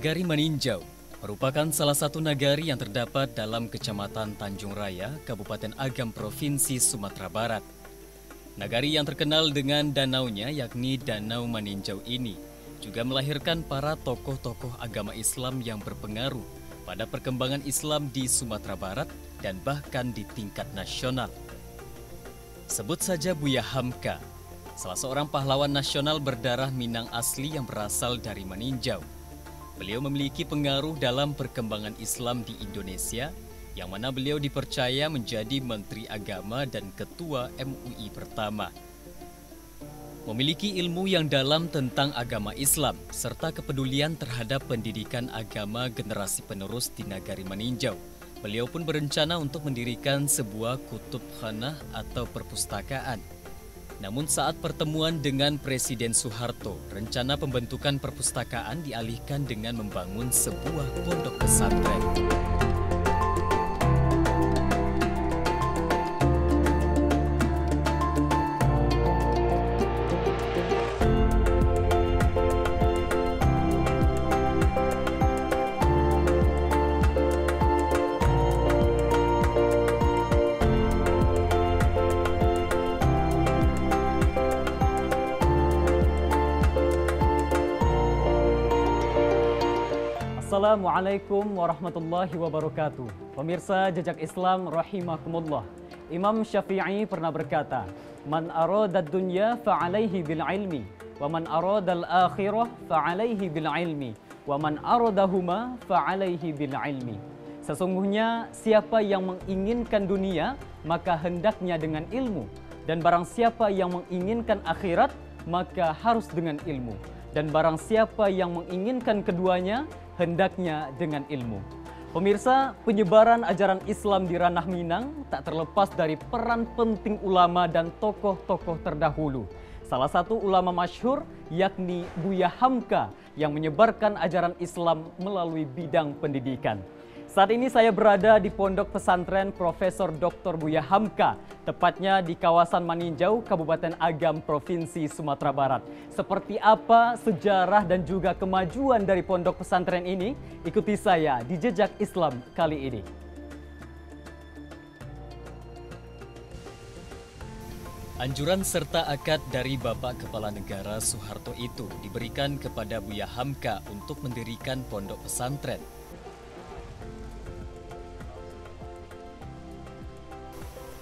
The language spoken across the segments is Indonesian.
Nagari Maninjau merupakan salah satu nagari yang terdapat dalam Kecamatan Tanjung Raya, Kabupaten Agam, Provinsi Sumatera Barat. Nagari yang terkenal dengan danaunya, yakni Danau Maninjau ini, juga melahirkan para tokoh-tokoh agama Islam yang berpengaruh pada perkembangan Islam di Sumatera Barat dan bahkan di tingkat nasional. Sebut saja Buya Hamka, salah seorang pahlawan nasional berdarah Minang asli yang berasal dari Maninjau. Beliau memiliki pengaruh dalam perkembangan Islam di Indonesia, yang mana beliau dipercaya menjadi Menteri Agama dan Ketua MUI pertama. Memiliki ilmu yang dalam tentang agama Islam, serta kepedulian terhadap pendidikan agama generasi penerus di Nagari Maninjau. Beliau pun berencana untuk mendirikan sebuah kutubkhanah atau perpustakaan. Namun saat pertemuan dengan Presiden Soeharto, rencana pembentukan perpustakaan dialihkan dengan membangun sebuah pondok pesantren. Assalamualaikum warahmatullahi wabarakatuh. Pemirsa Jejak Islam rahimakumullah. Imam Syafi'i pernah berkata, "Man aradad dunya fa'alaihi bil ilmi, wa man aradal akhirah fa'alaihi bil ilmi, wa man aradahuma fa'alaihi bil ilmi." Sesungguhnya siapa yang menginginkan dunia, maka hendaknya dengan ilmu, dan barang siapa yang menginginkan akhirat, maka harus dengan ilmu, dan barang siapa yang menginginkan keduanya, hendaknya dengan ilmu. Pemirsa, penyebaran ajaran Islam di ranah Minang tak terlepas dari peran penting ulama dan tokoh-tokoh terdahulu. Salah satu ulama masyhur yakni Buya Hamka yang menyebarkan ajaran Islam melalui bidang pendidikan. Saat ini saya berada di Pondok Pesantren Profesor Dr. Buya Hamka, tepatnya di kawasan Maninjau, Kabupaten Agam, Provinsi Sumatera Barat. Seperti apa sejarah dan juga kemajuan dari pondok pesantren ini? Ikuti saya di Jejak Islam kali ini. Anjuran serta akad dari Bapak Kepala Negara Soeharto itu diberikan kepada Buya Hamka untuk mendirikan pondok pesantren.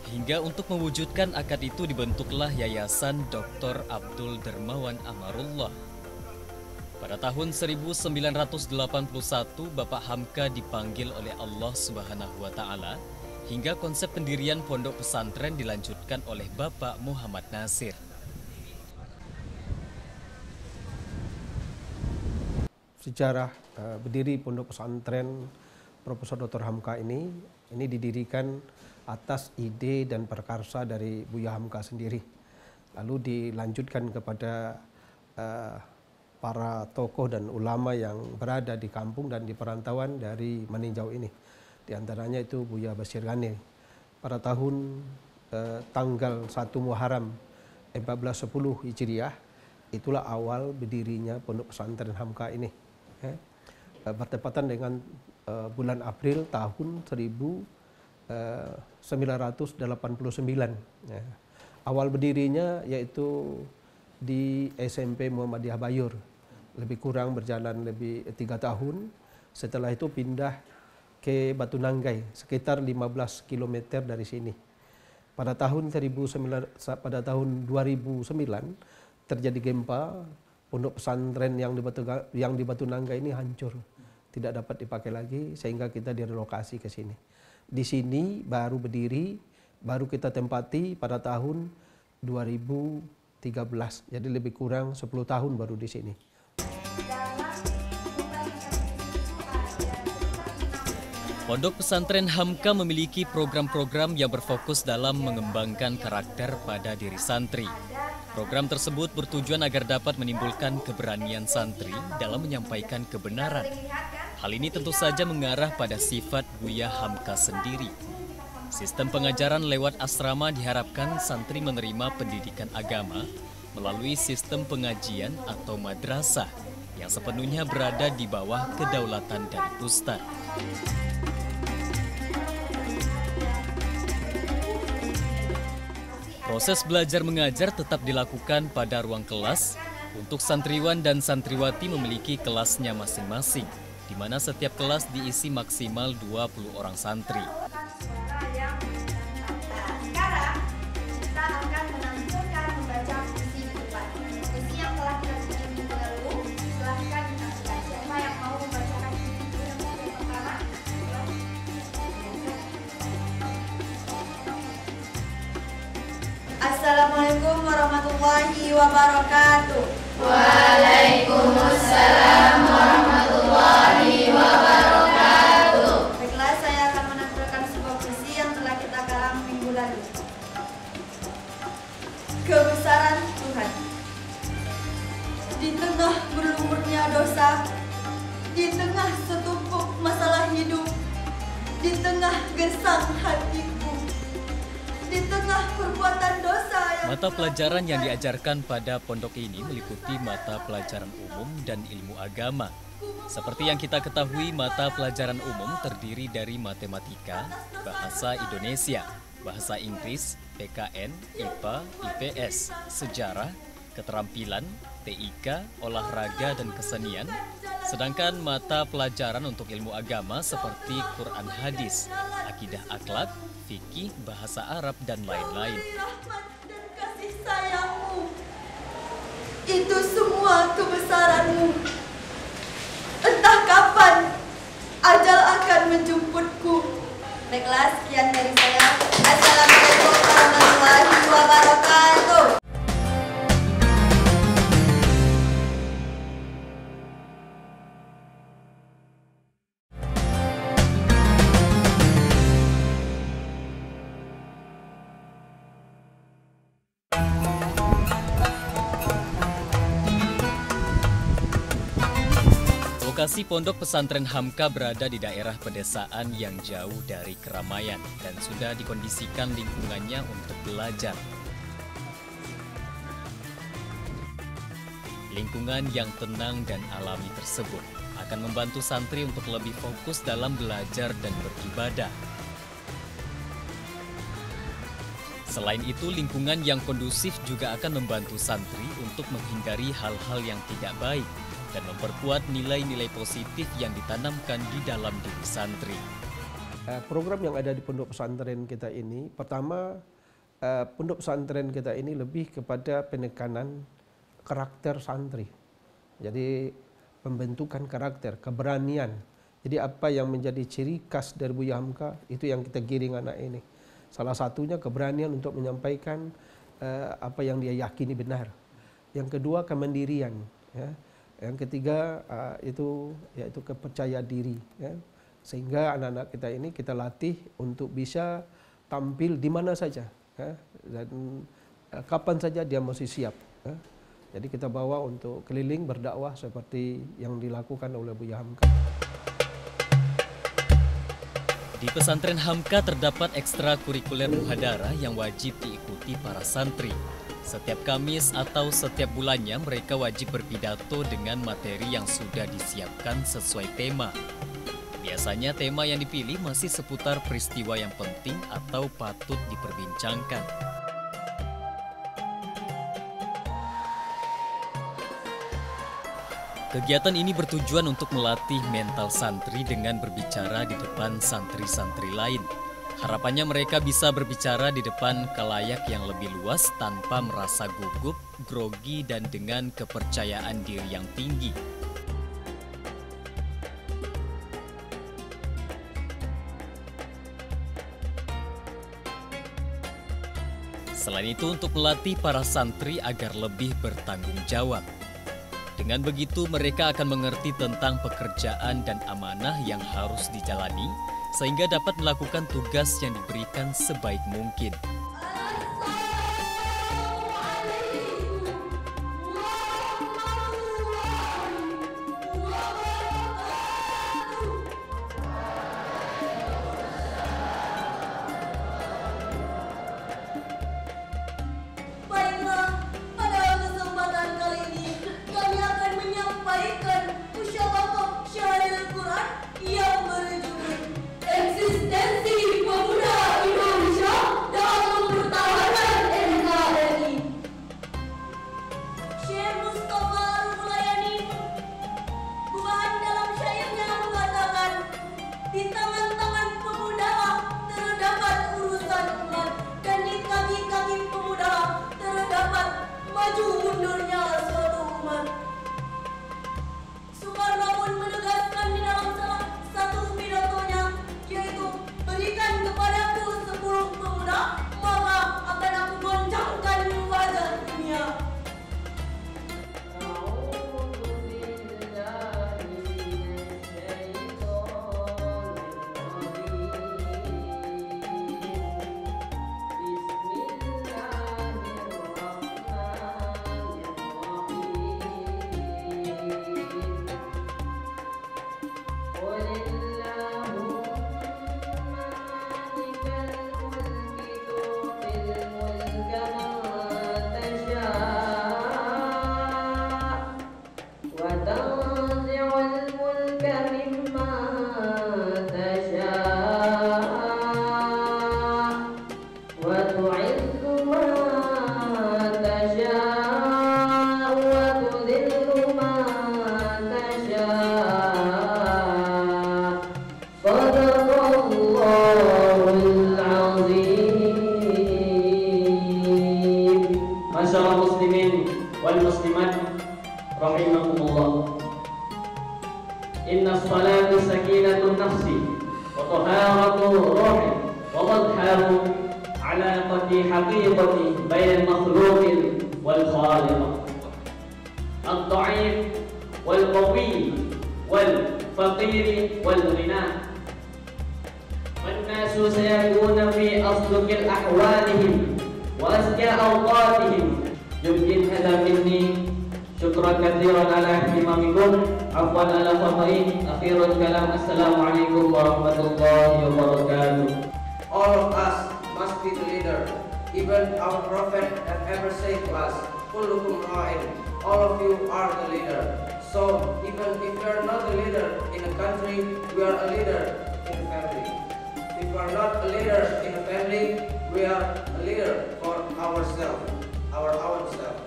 Hingga untuk mewujudkan akad itu dibentuklah Yayasan Dr. Abdul Dermawan Amarullah. Pada tahun 1981, Bapak Hamka dipanggil oleh Allah Subhanahu wa Ta'ala, hingga konsep pendirian pondok pesantren dilanjutkan oleh Bapak Muhammad Nasir. Sejarah berdiri pondok pesantren Profesor Dr. Hamka ini didirikan atas ide dan prakarsa dari Buya Hamka sendiri. Lalu dilanjutkan kepada para tokoh dan ulama yang berada di kampung dan di perantauan dari Maninjau ini. Di antaranya itu Buya Bashir Ghani. Pada tahun tanggal 1 Muharram 1410 Hijriah, itulah awal berdirinya pondok pesantren Hamka ini. Bertepatan dengan bulan April tahun 1989. Ya. Awal berdirinya yaitu di SMP Muhammadiyah Bayur, lebih kurang berjalan lebih 3 tahun. Setelah itu pindah ke Batu Nanggai, sekitar 15 km dari sini. Pada tahun 2009 terjadi gempa, pondok pesantren yang di Batu Nanggai ini hancur, tidak dapat dipakai lagi, sehingga kita direlokasi ke sini. Di sini baru berdiri, baru kita tempati pada tahun 2013. Jadi lebih kurang 10 tahun baru di sini. Pondok Pesantren Hamka memiliki program-program yang berfokus dalam mengembangkan karakter pada diri santri. Program tersebut bertujuan agar dapat menimbulkan keberanian santri dalam menyampaikan kebenaran. Hal ini tentu saja mengarah pada sifat Buya Hamka sendiri. Sistem pengajaran lewat asrama diharapkan santri menerima pendidikan agama melalui sistem pengajian atau madrasah yang sepenuhnya berada di bawah kedaulatan dari Ustadz. Proses belajar mengajar tetap dilakukan pada ruang kelas. Untuk santriwan dan santriwati memiliki kelasnya masing-masing, di mana setiap kelas diisi maksimal 20 orang santri. Sekarang kita akan menampilkan membaca puisi depan. Puisi yang telah kita susun minggu lalu, silahkan ditampilkan. Siapa yang mau membacakan puisi itu yang pertama? Assalamualaikum warahmatullahi wabarakatuh. Waalaikumsalam warahmatullahi wabarakatuh. Baiklah, saya akan menampilkan sebuah puisi yang telah kita karang minggu lalu. Kebesaran Tuhan. Di tengah berlumurnya dosa, di tengah setumpuk masalah hidup, di tengah gesang hatiku, di tengah perbuatan dosa yang... Mata pelajaran yang diajarkan pada pondok ini meliputi mata pelajaran umum dan ilmu agama. Seperti yang kita ketahui, mata pelajaran umum terdiri dari matematika, bahasa Indonesia, bahasa Inggris, PKN, IPA, IPS, sejarah, keterampilan, TIK, olahraga, dan kesenian. Sedangkan mata pelajaran untuk ilmu agama seperti Quran hadis, akidah akhlak, fikih, bahasa Arab, dan lain-lain. Rahmat dan kasih sayangmu, itu semua kebesaranmu. Entah kapan ajal akan menjemputku. Baiklah, sekian dari saya. Assalamualaikum warahmatullahi wabarakatuh. Lokasi pondok pesantren Hamka berada di daerah pedesaan yang jauh dari keramaian dan sudah dikondisikan lingkungannya untuk belajar. Lingkungan yang tenang dan alami tersebut akan membantu santri untuk lebih fokus dalam belajar dan beribadah. Selain itu, lingkungan yang kondusif juga akan membantu santri untuk menghindari hal-hal yang tidak baik dan memperkuat nilai-nilai positif yang ditanamkan di dalam diri santri. Program yang ada di pondok pesantren kita ini, pertama, pondok pesantren kita ini lebih kepada penekanan karakter santri. Jadi pembentukan karakter, keberanian. Jadi apa yang menjadi ciri khas dari Buya Hamka, itu yang kita giring anak ini. Salah satunya keberanian untuk menyampaikan apa yang dia yakini benar. Yang kedua, kemandirian. Ya. Yang ketiga yaitu kepercayaan diri, ya. Sehingga anak-anak kita ini kita latih untuk bisa tampil di mana saja, ya. Dan kapan saja dia masih siap, ya. Jadi kita bawa untuk keliling berdakwah seperti yang dilakukan oleh Buya Hamka. Di pesantren Hamka terdapat ekstrakurikuler muhadarah yang wajib diikuti para santri. Setiap Kamis atau setiap bulannya mereka wajib berpidato dengan materi yang sudah disiapkan sesuai tema. Biasanya tema yang dipilih masih seputar peristiwa yang penting atau patut diperbincangkan. Kegiatan ini bertujuan untuk melatih mental santri dengan berbicara di depan santri-santri lain. Harapannya mereka bisa berbicara di depan khalayak yang lebih luas tanpa merasa gugup, grogi, dan dengan kepercayaan diri yang tinggi. Selain itu, untuk melatih para santri agar lebih bertanggung jawab. Dengan begitu, mereka akan mengerti tentang pekerjaan dan amanah yang harus dijalani, sehingga dapat melakukan tugas yang diberikan sebaik mungkin. Baiklah, pada kesempatan kali ini kami akan menyampaikan Masyaallah muslimin wal muslimat rahimakumullah. Inna salatu sakinatun nafsi wa taharatu ruhi wa madhabu alaqati haqiqati bainal makhluqin wal khaliq. Ad-dha'if wal qawi wal faqir wal ghina. والناس سيكون في أصدق أحوالهم وأزكى أوقاتهم. يمكن هذا مني شكرا كثيرا على اهتمامكم. عفوا على خطئي. أخير الكلام السلام عليكم ورحمة الله وبركاته. All of us must be the leader. Even our prophet have ever said to us, "Kullukum ra'in." All of you are the leader. So even if we are not a leader in a country, we are a leader in a family. If we are not a leader in a family, we are a leader for ourselves, our own self.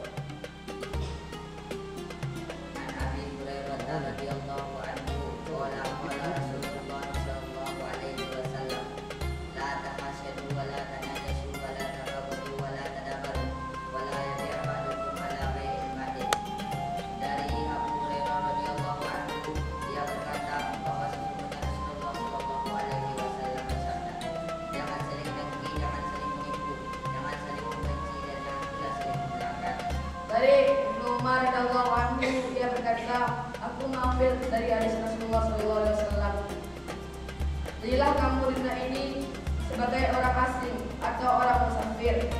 Dari Ibnu Umar radhiyallahu anhu, dia berkata, aku mengambil dari hadis Rasulullah SAW. Jadilah kamu di dunia ini sebagai orang asing atau orang musafir.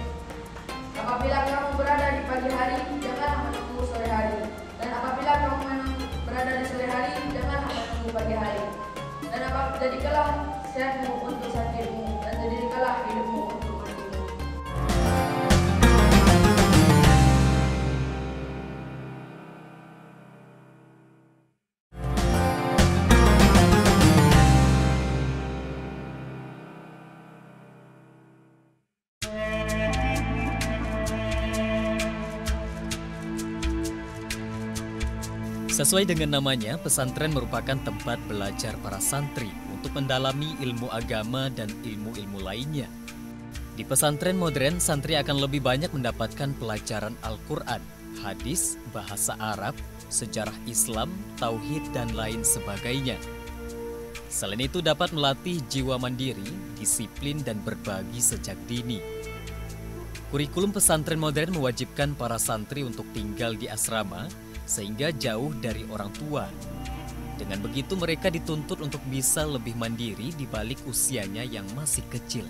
Apabila kamu berada di pagi hari, janganlah menunggu sore hari. Dan apabila kamu berada di sore hari, janganlah menunggu pagi hari. Dan jadikanlah sehatmu untuk sakitmu, dan jadikanlah hidupmu untuk matimu. Sesuai dengan namanya, pesantren merupakan tempat belajar para santri untuk mendalami ilmu agama dan ilmu-ilmu lainnya. Di pesantren modern, santri akan lebih banyak mendapatkan pelajaran Al-Quran, hadis, bahasa Arab, sejarah Islam, tauhid, dan lain sebagainya. Selain itu dapat melatih jiwa mandiri, disiplin, dan berbagi sejak dini. Kurikulum pesantren modern mewajibkan para santri untuk tinggal di asrama, sehingga jauh dari orang tua. Dengan begitu mereka dituntut untuk bisa lebih mandiri di balik usianya yang masih kecil.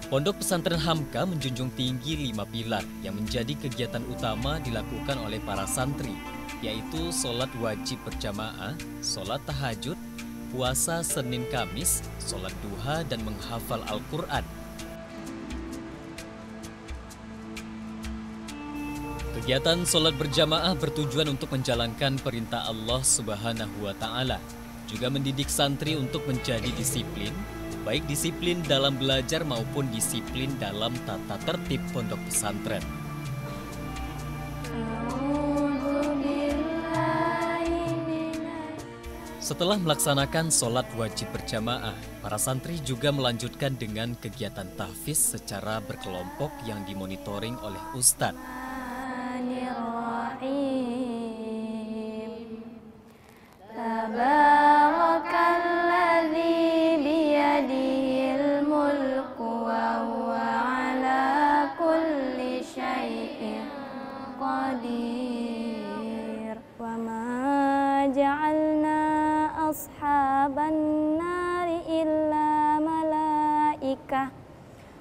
Pondok Pesantren Hamka menjunjung tinggi 5 pilar yang menjadi kegiatan utama dilakukan oleh para santri, yaitu sholat wajib berjamaah, sholat tahajud, puasa Senin Kamis, sholat duha, dan menghafal Al-Quran. Kegiatan sholat berjamaah bertujuan untuk menjalankan perintah Allah Subhanahu wa Ta'ala, juga mendidik santri untuk menjadi disiplin, baik disiplin dalam belajar maupun disiplin dalam tata tertib pondok pesantren. Setelah melaksanakan sholat wajib berjamaah, para santri juga melanjutkan dengan kegiatan tahfiz secara berkelompok yang dimonitoring oleh ustadz. Tabarakalladzi biyadihil mulku wa huwa ala kulli syai'in qadir. Wa ma ja'alna ashaban nari illa malaikah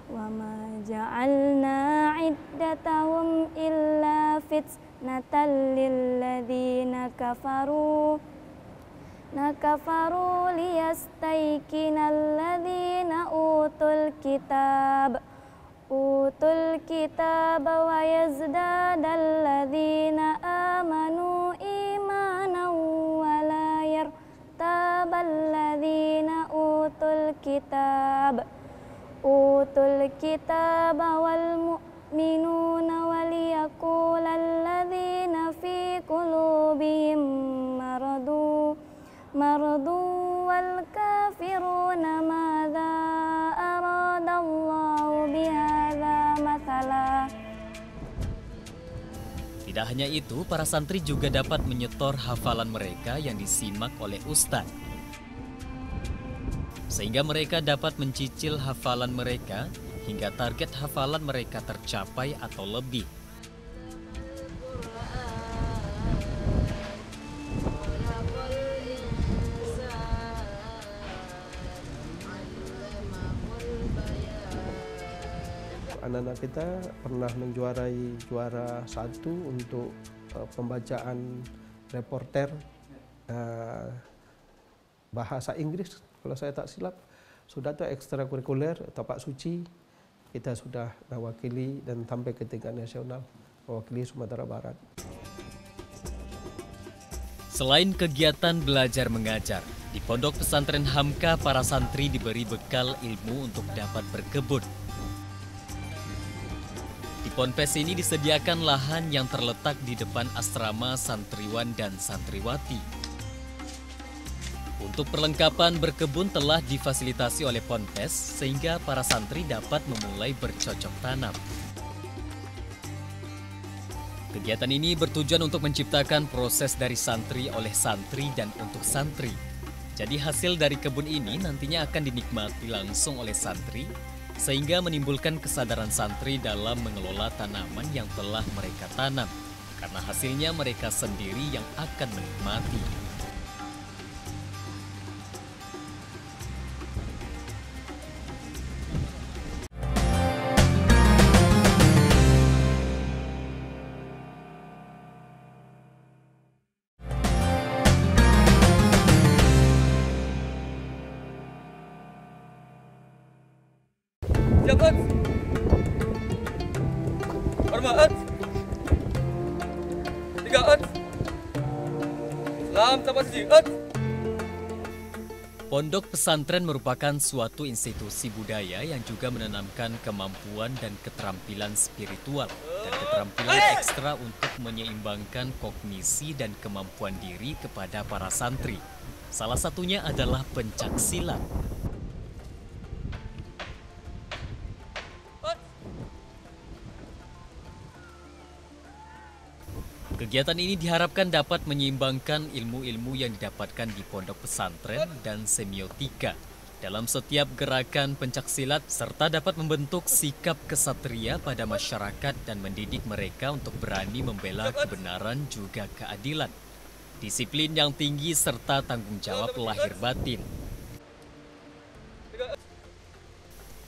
wa ma ja'alna iddatahum illa fitnatan lilladzina kafaru liyastaykinal kitab wa yazdadal ladzina amanu imanan wa la yartabal ladzina utul kitab wal mu'minuna waliyaqulal ladzina fi qulubihim maradu wal kafiruna madza aradallahu bihadza mathala. Tidak hanya itu, para santri juga dapat menyetor hafalan mereka yang disimak oleh ustadz. Sehingga mereka dapat mencicil hafalan mereka hingga target hafalan mereka tercapai atau lebih. Anak-anak kita pernah menjuarai juara 1 untuk pembacaan reporter bahasa Inggris, kalau saya tak silap. Sudah tuh ekstrakurikuler atau Pak Suci, kita sudah mewakili dan sampai ke tingkat nasional, mewakili Sumatera Barat. Selain kegiatan belajar mengajar, di Pondok Pesantren Hamka para santri diberi bekal ilmu untuk dapat berkebun. Di Ponpes ini disediakan lahan yang terletak di depan asrama santriwan dan santriwati. Untuk perlengkapan berkebun telah difasilitasi oleh Ponpes sehingga para santri dapat memulai bercocok tanam. Kegiatan ini bertujuan untuk menciptakan proses dari santri oleh santri dan untuk santri. Jadi hasil dari kebun ini nantinya akan dinikmati langsung oleh santri, sehingga menimbulkan kesadaran santri dalam mengelola tanaman yang telah mereka tanam, karena hasilnya mereka sendiri yang akan menikmati. Jabat, hormat, 3 salam tabat siji. Pondok pesantren merupakan suatu institusi budaya yang juga menanamkan kemampuan dan keterampilan spiritual dan keterampilan ekstra untuk menyeimbangkan kognisi dan kemampuan diri kepada para santri. Salah satunya adalah pencaksilat. Kegiatan ini diharapkan dapat menyeimbangkan ilmu-ilmu yang didapatkan di pondok pesantren dan semiotika dalam setiap gerakan pencaksilat, serta dapat membentuk sikap kesatria pada masyarakat dan mendidik mereka untuk berani membela kebenaran juga keadilan, disiplin yang tinggi serta tanggung jawab lahir batin.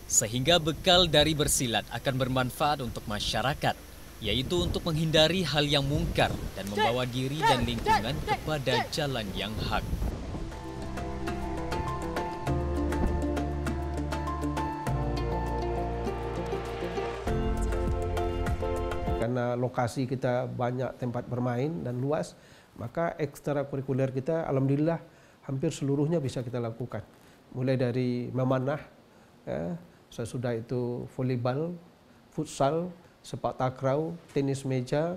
Sehingga bekal dari bersilat akan bermanfaat untuk masyarakat, yaitu untuk menghindari hal yang mungkar dan membawa diri dan lingkungan kepada jalan yang hak. Karena lokasi kita banyak tempat bermain dan luas, maka ekstrakurikuler kita alhamdulillah hampir seluruhnya bisa kita lakukan. Mulai dari memanah, sesudah itu volleyball, futsal, sepak takraw, tenis meja.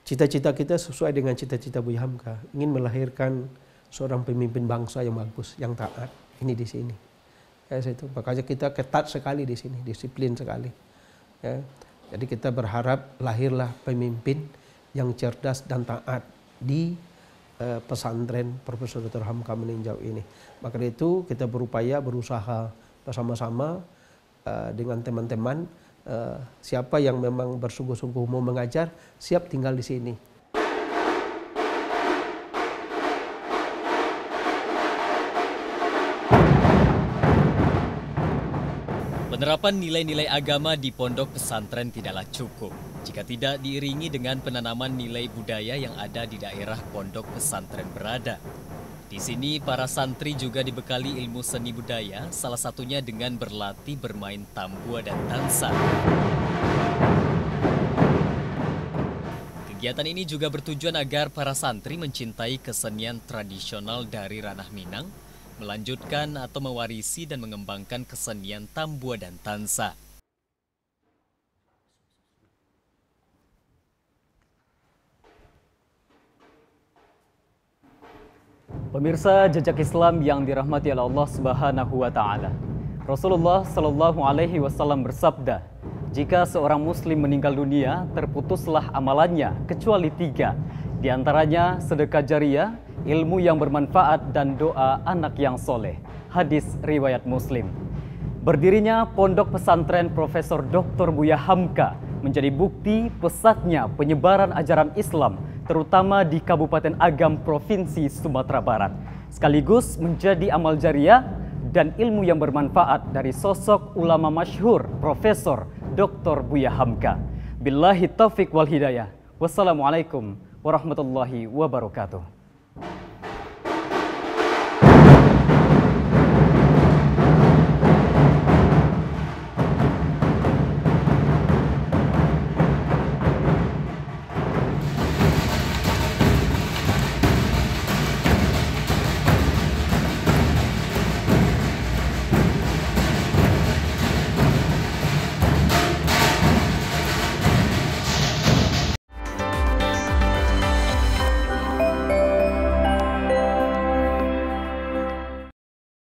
Cita-cita kita sesuai dengan cita-cita Buya Hamka, ingin melahirkan seorang pemimpin bangsa yang bagus, yang taat. Ini di sini. Makanya kita ketat sekali di sini, disiplin sekali. Ya. Jadi kita berharap lahirlah pemimpin yang cerdas dan taat di pesantren Profesor Dr. Hamka meninjau ini. Maka itu kita berupaya, berusaha bersama-sama dengan teman-teman. Siapa yang memang bersungguh-sungguh mau mengajar, siap tinggal di sini. Penerapan nilai-nilai agama di pondok pesantren tidaklah cukup jika tidak diiringi dengan penanaman nilai budaya yang ada di daerah pondok pesantren berada. Di sini para santri juga dibekali ilmu seni budaya, salah satunya dengan berlatih bermain tambua dan dansa. Kegiatan ini juga bertujuan agar para santri mencintai kesenian tradisional dari ranah Minang, melanjutkan atau mewarisi dan mengembangkan kesenian tambua dan dansa. Pemirsa Jejak Islam yang dirahmati oleh Allah Subhanahu wa taala. Rasulullah Shallallahu alaihi wasallam bersabda, "Jika seorang muslim meninggal dunia, terputuslah amalannya kecuali 3. Di antaranya sedekah jariyah, ilmu yang bermanfaat dan doa anak yang soleh." Hadis riwayat Muslim. Berdirinya Pondok Pesantren Profesor Dr. Buya Hamka menjadi bukti pesatnya penyebaran ajaran Islam, terutama di Kabupaten Agam Provinsi Sumatera Barat, sekaligus menjadi amal jariah dan ilmu yang bermanfaat dari sosok ulama masyhur Profesor Dr. Buya Hamka. Billahi taufik wal hidayah. Wassalamualaikum warahmatullahi wabarakatuh.